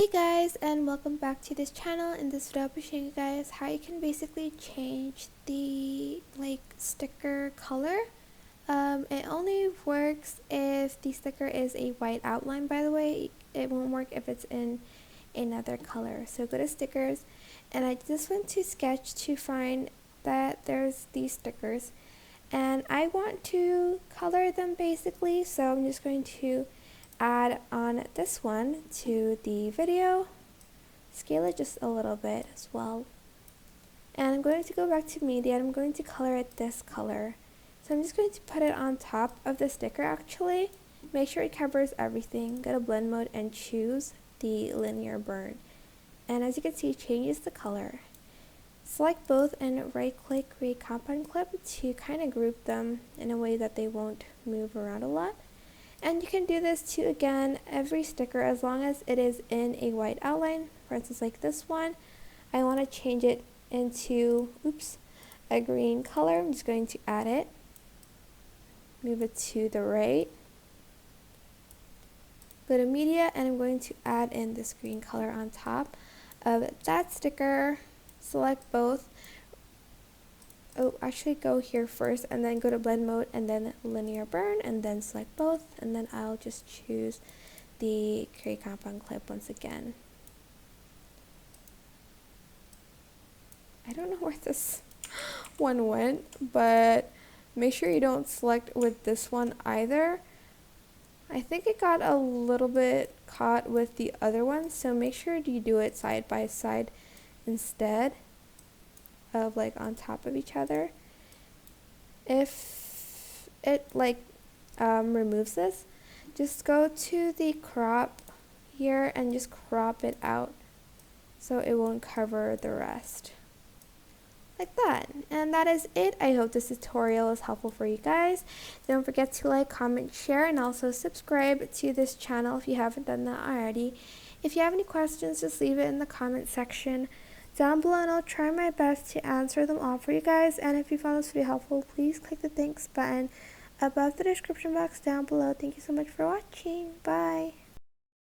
Hey guys, and welcome back to this channel. In this video I'll be showing you guys how you can basically change the sticker color. It only works if the sticker is a white outline, by the way. It won't work if it's in another color. So go to stickers, and I just went to sketch to find that there's these stickers, and I want to color them basically, so I'm just going to add on this one to the video, scale it just a little bit as well, and I'm going to go back to media and I'm going to color it this color. So I'm just going to put it on top of the sticker actually. Make sure it covers everything. Go to blend mode and choose the linear burn, and as you can see it changes the color. Select both and right click create compound clip to kind of group them in a way that they won't move around a lot. And you can do this to, again, every sticker as long as it is in a white outline. For instance, like this one, I want to change it into, a green color. I'm just going to add it, move it to the right, go to media, and I'm going to add in this green color on top of that sticker. Select both. Actually go here first and then go to blend mode and then linear burn and then select both, and then I'll just choose the create compound clip once again. I don't know where this one went, but make sure you don't select with this one either. I think it got a little bit caught with the other one, so make sure you do it side by side instead of on top of each other. If it removes this, just go to the crop here and just crop it out so it won't cover the rest, like that. And that is it. I hope this tutorial is helpful for you guys. Don't forget to like, comment, share, and also subscribe to this channel if you haven't done that already. If you have any questions, just leave it in the comment section down below and I'll try my best to answer them all for you guys. And if you found this video helpful, please click the thanks button above the description box down below. Thank you so much for watching. Bye.